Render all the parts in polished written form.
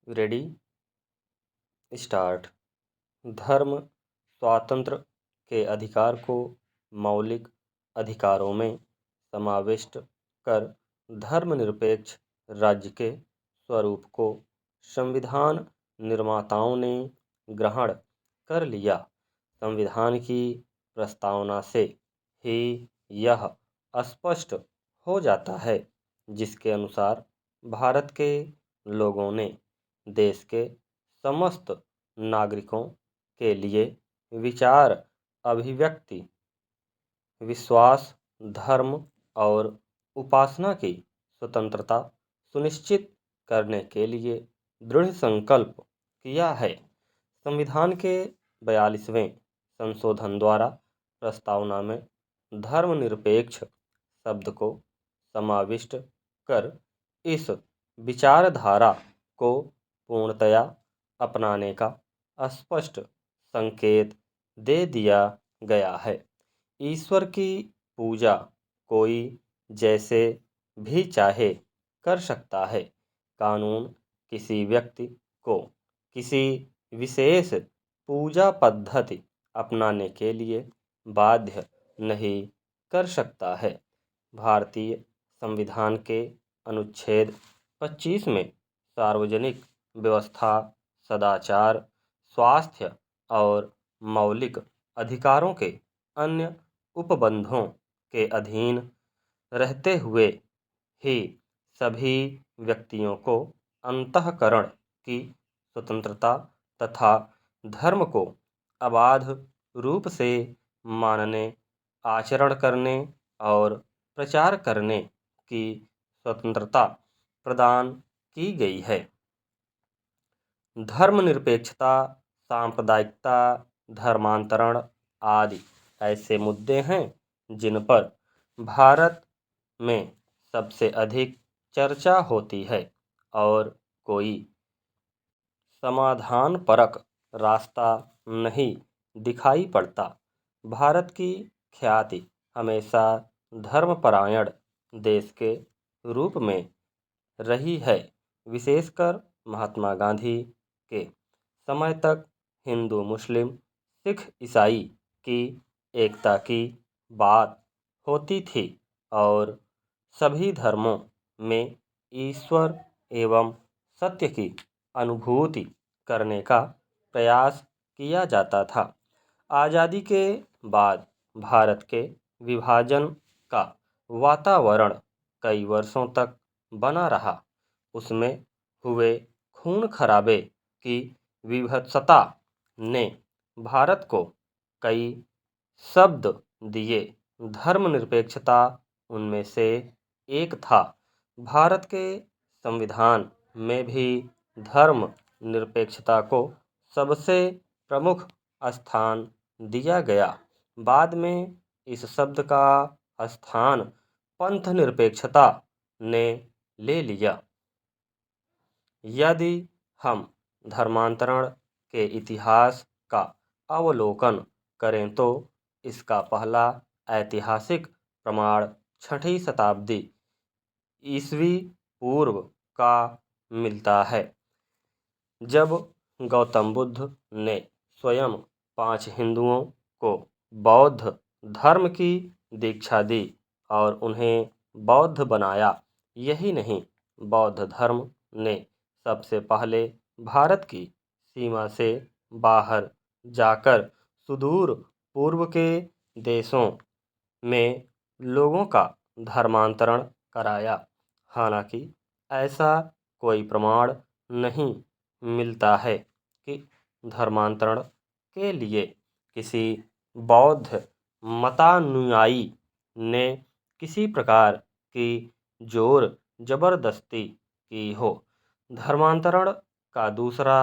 Ready start. धर्म स्वातंत्र्य के अधिकार को मौलिक अधिकारों में समाविष्ट कर धर्मनिरपेक्ष राज्य के स्वरूप को संविधान निर्माताओं ने ग्रहण कर लिया। संविधान की प्रस्तावना से ही यह स्पष्ट हो जाता है, जिसके अनुसार भारत के लोगों ने देश के समस्त नागरिकों के लिए विचार, अभिव्यक्ति, विश्वास, धर्म और उपासना की स्वतंत्रता सुनिश्चित करने के लिए दृढ़ संकल्प किया है। संविधान के 42वें संशोधन द्वारा प्रस्तावना में धर्मनिरपेक्ष शब्द को समाविष्ट कर इस विचारधारा को पूर्णतया अपनाने का स्पष्ट संकेत दे दिया गया है। ईश्वर की पूजा कोई जैसे भी चाहे कर सकता है। कानून किसी व्यक्ति को किसी विशेष पूजा पद्धति अपनाने के लिए बाध्य नहीं कर सकता है। भारतीय संविधान के अनुच्छेद 25 में सार्वजनिक व्यवस्था, सदाचार, स्वास्थ्य और मौलिक अधिकारों के अन्य उपबंधों के अधीन रहते हुए ही सभी व्यक्तियों को अंतःकरण की स्वतंत्रता तथा धर्म को अबाध रूप से मानने, आचरण करने और प्रचार करने की स्वतंत्रता प्रदान की गई है। धर्मनिरपेक्षता, सांप्रदायिकता, धर्मांतरण आदि ऐसे मुद्दे हैं जिन पर भारत में सबसे अधिक चर्चा होती है और कोई समाधानपरक रास्ता नहीं दिखाई पड़ता। भारत की ख्याति हमेशा धर्मपरायण देश के रूप में रही है। विशेषकर महात्मा गांधी के समय तक हिंदू, मुस्लिम, सिख, ईसाई की एकता की बात होती थी और सभी धर्मों में ईश्वर एवं सत्य की अनुभूति करने का प्रयास किया जाता था। आज़ादी के बाद भारत के विभाजन का वातावरण कई वर्षों तक बना रहा। उसमें हुए खून खराबे की विभत्सता ने भारत को कई शब्द दिए। धर्मनिरपेक्षता उनमें से एक था। भारत के संविधान में भी धर्म निरपेक्षता को सबसे प्रमुख स्थान दिया गया। बाद में इस शब्द का स्थान पंथ निरपेक्षता ने ले लिया। यदि हम धर्मांतरण के इतिहास का अवलोकन करें तो इसका पहला ऐतिहासिक प्रमाण 6वीं शताब्दी ईस्वी पूर्व का मिलता है, जब गौतम बुद्ध ने स्वयं 5 हिंदुओं को बौद्ध धर्म की दीक्षा दी और उन्हें बौद्ध बनाया। यही नहीं, बौद्ध धर्म ने सबसे पहले भारत की सीमा से बाहर जाकर सुदूर पूर्व के देशों में लोगों का धर्मांतरण कराया। हालांकि ऐसा कोई प्रमाण नहीं मिलता है कि धर्मांतरण के लिए किसी बौद्ध मतानुयायी ने किसी प्रकार की जोर जबरदस्ती की हो। धर्मांतरण का दूसरा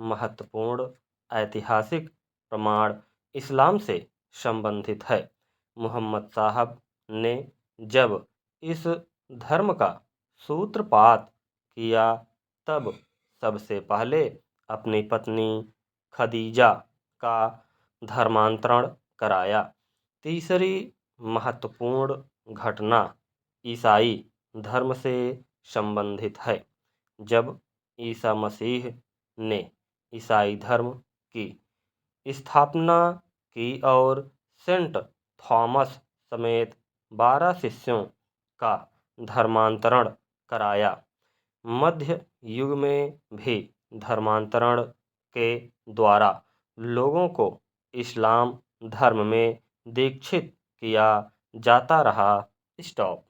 महत्वपूर्ण ऐतिहासिक प्रमाण इस्लाम से संबंधित है। मुहम्मद साहब ने जब इस धर्म का सूत्रपात किया तब सबसे पहले अपनी पत्नी खदीजा का धर्मांतरण कराया। तीसरी महत्वपूर्ण घटना ईसाई धर्म से संबंधित है। जब ईसा मसीह ने ईसाई धर्म की स्थापना की और सेंट थॉमस समेत 12 शिष्यों का धर्मांतरण कराया। मध्य युग में भी धर्मांतरण के द्वारा लोगों को इस्लाम धर्म में दीक्षित किया जाता रहा। स्टॉप।